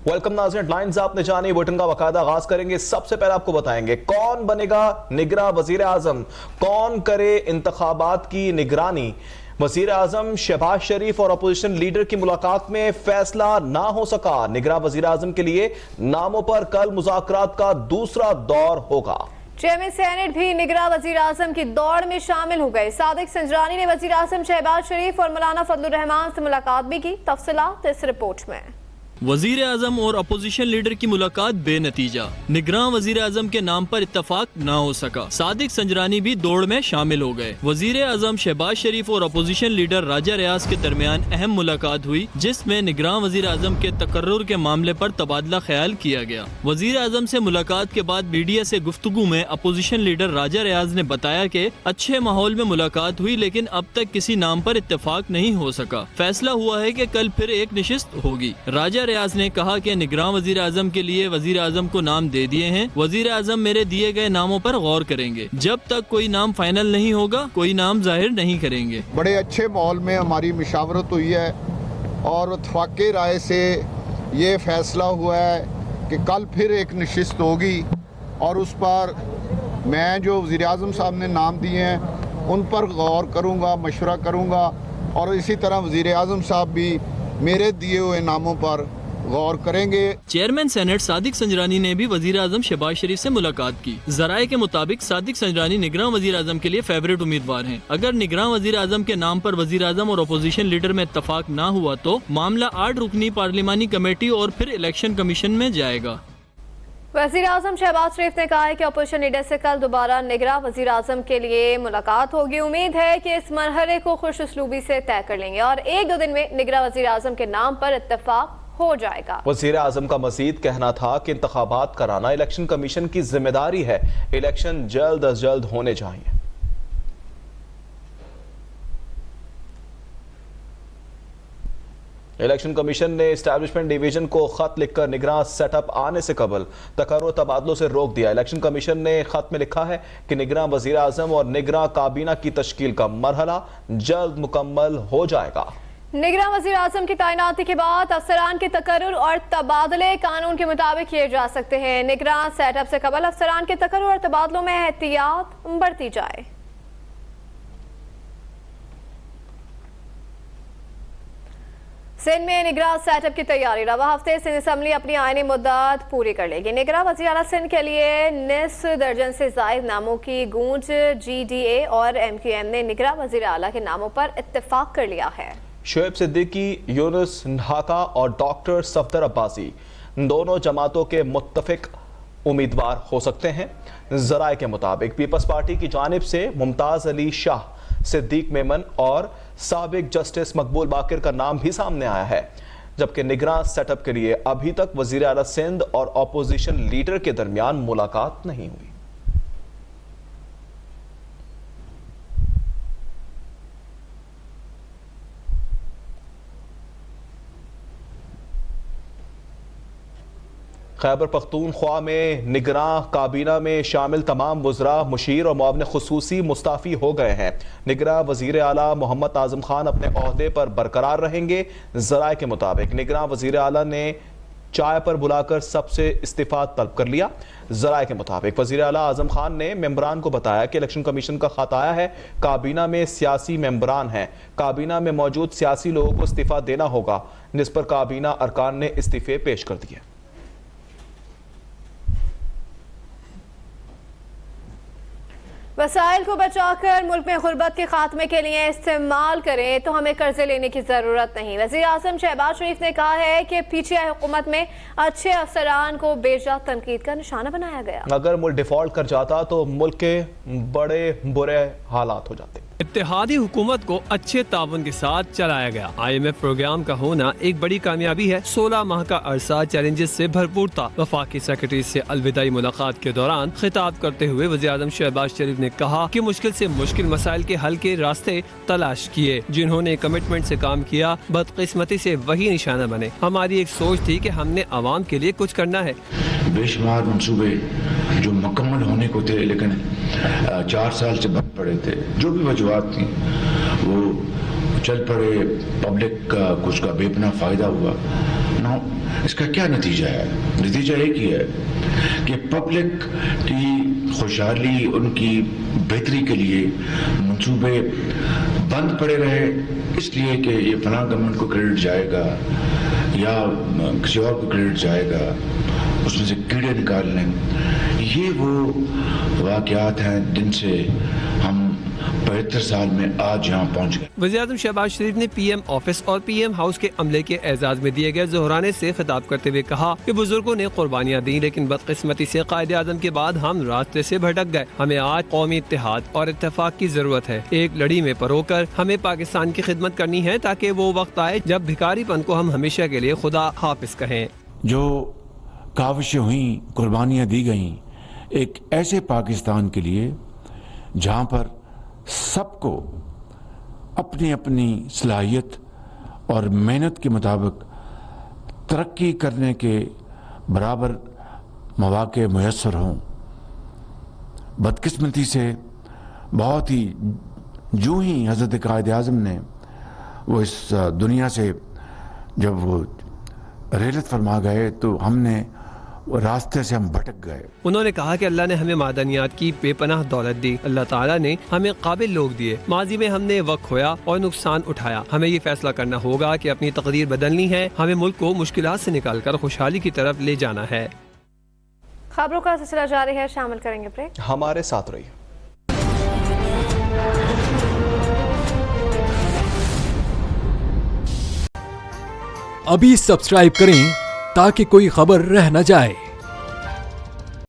Welcome नाज़रीन, lines आपने जानी, बुलेटिन का बाकायदा आगाज करेंगे। सबसे पहले आपको बताएंगे कौन बनेगा निगरां वजीर आजम, कौन करे इंतखाबात की निगरानी। वजीर आजम शहबाज शरीफ और अपोजिशन लीडर की मुलाकात में फैसला ना हो सका। निगरां वजीर आजम के लिए नामों पर कल मुज़ाकरात का दूसरा दौर होगा। चेयरमैन सेनेट भी निगरां वजीर आजम की दौड़ में शामिल हो गए। सादिक संजरानी ने वजीर आजम शहबाज शरीफ और मौलाना फजलुर रहमान से मुलाकात भी की। तफसीलात इस रिपोर्ट में। वजीर आजम और अपोजिशन लीडर की मुलाकात बेनतीजा। निगरां वजीर आजम के नाम पर इत्तफाक न हो सका। सादिक संजरानी भी दौड़ में शामिल हो गए। वजीर आजम शहबाज शरीफ और अपोजिशन लीडर राजा रियाज के दरमियान अहम मुलाकात हुई, जिसमें निगरां वजीर आजम के तकर्रुर के मामले पर तबादला ख्याल किया गया। वजीर आजम से मुलाकात के बाद मीडिया से गुफ्तगू में अपोजिशन लीडर राजा रियाज ने बताया कि अच्छे माहौल में मुलाकात हुई, लेकिन अब तक किसी नाम पर इत्तफाक नहीं हो सका। फैसला हुआ है कि कल फिर एक नशिस्त होगी। राजा रियाज ने कहा कि निगरां वजीर आजम के लिए वजीर आजम को नाम दे दिए हैं। वजीर आजम मेरे दिए गए नामों पर गौर करेंगे। जब तक कोई नाम फाइनल नहीं होगा कोई नाम जाहिर नहीं करेंगे। बड़े अच्छे माहौल में हमारी मुशावरत हुई है और इत्तफाक़ी राय से ये फैसला हुआ है कि कल फिर एक नशिस्त होगी और उस पर मैं जो वजीर आजम साहब ने नाम दिए हैं उन पर गौर करूँगा, मशवरा करूँगा और इसी तरह वजीर आजम साहब भी मेरे दिए हुए नामों पर गौर करेंगे। चेयरमैन सेनेट सादिक संजरानी ने भी वजीर आजम शहबाज शरीफ से मुलाकात की। जराये के मुताबिक सादिक संजरानी निगरां वजीर आजम के लिए फेवरेट उम्मीदवार हैं। अगर निगरां वजीर आजम के नाम पर वजीर आजम और अपोजिशन लीडर में इत्तफाक न हुआ तो मामला 8 रुकनी पार्लिमानी कमेटी और फिर इलेक्शन कमीशन में जाएगा। वजीर आजम शहबाज शरीफ ने कहा है कि अपोजिशन लीडर से कल दोबारा निगरां वजीर आजम के लिए मुलाकात होगी। उम्मीद है कि इस मरहले को खुश उसलूबी से तय कर लेंगे और 1-2 दिन में निगरां वजीर आजम के नाम पर इत्तफाक हो जाएगा। वजीर आजम का मजीद कहना था कि इंतखाबात कराना इलेक्शन कमीशन की जिम्मेदारी है। इलेक्शन जल्द अज जल्द होने चाहिए। इलेक्शन कमीशन ने एस्टैब्लिशमेंट डिवीजन को खत लिखकर निगरां सेटअप आने से कबल तकर्रुर तबादलों से रोक दिया। इलेक्शन कमीशन ने खत में लिखा है कि निगरां वजीर आजम और निगरां काबीना की तश्कील का मरहला जल्द मुकम्मल हो जाएगा। निगरां वजीर आजम की तैनाती के बाद अफसरान के तकर्रुर और तबादले कानून के मुताबिक किए जा सकते हैं। निगरां सेटअप से कबल अफसरान के तकर्रुर और तबादलों में एहतियात बरती जाए। सिंध में निगरां सेटअप की तैयारी। रवा हफ्ते सिंध असम्बली अपनी आईनी मुद्दत पूरी कर लेगी। निगरां वज़ीर आला सिंध के लिए निस्फ दर्जन से जायद नामों की गूंज GDA और MQM ने निगरां वज़ीर आला के नामों पर इत्तेफाक कर लिया है। शोएब सिद्दीकी, यूनुस ढाका और डॉक्टर सफदर अब्बासी दोनों जमातों के मुत्तफिक उम्मीदवार हो सकते हैं। जराये के मुताबिक पीपल्स पार्टी की जानिब से मुमताज अली शाह, सिद्दीक मेमन और साबिक जस्टिस मकबूल बाकिर का नाम भी सामने आया है, जबकि निगरां सेटअप के लिए अभी तक वजीर आला सिंध और अपोजिशन लीडर के दरमियान मुलाकात नहीं हुई। खैबर पख्तूनख्वा में निगरां काबीना में शामिल तमाम वज़रा, मुशीर और मुआविन खुसूसी मुस्ताफ़ी हो गए हैं। निगरां वज़ीर आला मोहम्मद आज़म खान अपने ओहदे पर बरकरार रहेंगे। ज़राए के मुताबिक निगरां वज़ीर आला ने चाय पर बुलाकर सबसे इस्तीफ़ा तलब कर लिया। ज़राए के मुताबिक वज़ीर आला आज़म खान ने मेंबरान को बताया कि इलेक्शन कमीशन का खत आया है, काबीना में सियासी मेंबरान हैं, काबीना में मौजूद सियासी लोगों को इस्तीफ़ा देना होगा, जिस पर काबीना अरकान ने इस्तीफ़े पेश कर दिए। वसाइल को बचाकर मुल्क में गुर्बत के खात्मे के लिए इस्तेमाल करें तो हमें कर्जे लेने की जरूरत नहीं। वज़ीर आज़म शहबाज शरीफ ने कहा है कि पीछे हुकूमत में अच्छे अफसरान को बेजा तनकीद का निशाना बनाया गया। अगर मुल्क डिफॉल्ट कर जाता तो मुल्क के बड़े बुरे हालात हो जाते। इत्तेहादी हुकूमत को अच्छे ताउन के साथ चलाया गया। IMF प्रोग्राम का होना एक बड़ी कामयाबी है। 16 माह का अरसा चैलेंजेस से भरपूर था। वफाकी सेक्रेटरी से अलविदाई मुलाकात के दौरान खिताब करते हुए वज़ीर आज़म शहबाज शरीफ ने कहा कि मुश्किल से मुश्किल मसाइल के हल के रास्ते तलाश किए। जिन्होंने कमिटमेंट से काम किया, बदकिस्मती से वही निशाना बने। हमारी एक सोच थी कि हमने आवाम के लिए कुछ करना है। बेशुमार मंसूबे जो मुकम्मल होने को थे लेकिन 4 साल से बंद पड़े थे, जो भी वजूहात थी वो चल पड़े, पब्लिक का कुछ का बेपना फ़ायदा हुआ। اس کا کیا نتیجہ ہے؟ نتیجہ ایک ہی ہے کہ پبلک کی خوشحالی، ان کی بہتری کے لیے منصوبے بند پڑے رہے، اس لیے کہ یہ فلاں گورنمنٹ کو کریڈٹ جائے گا یا کسی اور کو کریڈٹ جائے گا، اس میں سے کیڑے نکال لیں۔ یہ وہ واقعات ہیں جن سے ہم 75 سال میں آج یہاں پہنچ گئے۔ وزیراعظم شہباز شریف نے پی ایم آفس اور پی ایم ہاؤس کے عملے کے اعزاز میں دیے گئے ظہرانے سے خطاب کرتے ہوئے کہا کہ بزرگوں نے قربانیاں دی، لیکن بدقسمتی سے قائد اعظم کے بعد ہم راستے سے بھٹک گئے۔ ہمیں آج قومی اتحاد اور اتفاق کی ضرورت ہے۔ ایک لڑی میں پرو کر ہمیں پاکستان کی خدمت کرنی ہے تاکہ وہ وقت آئے جب بھکاری پن کو ہم ہمیشہ کے لیے خدا حافظ کہیں۔ جو کاوشیں ہوئیں، قربانیاں دی گئیں ایک ایسے پاکستان کے لیے جہاں پر سب کو اپنی اپنی صلاحیت اور محنت کے مطابق ترقی کرنے کے برابر مواقع میسر ہوں۔ بدقسمتی سے بہت ہی جو ہی حضرت قائد اعظم نے وہ اس دنیا سے جب وہ رحلت فرما گئے تو ہم نے راستے سے ہم بھٹک گئے۔ انہوں نے کہا کہ اللہ نے ہمیں معدنیات کی بے پناہ دولت دی، اللہ تعالیٰ نے ہمیں قابل لوگ دیے، ماضی میں ہم نے وقت کھویا اور نقصان اٹھایا، ہمیں یہ فیصلہ کرنا ہوگا کہ اپنی تقدیر بدلنی ہے، ہمیں ملک کو مشکلات سے نکال کر خوشحالی کی طرف لے جانا ہے۔ خبروں کا سلسلہ جاری ہے، شامل کریں گے بریک۔ ہمارے ساتھ رہیے۔ ابھی سبسکرائب کریں تاکہ کوئی خبر رہ نہ جائے۔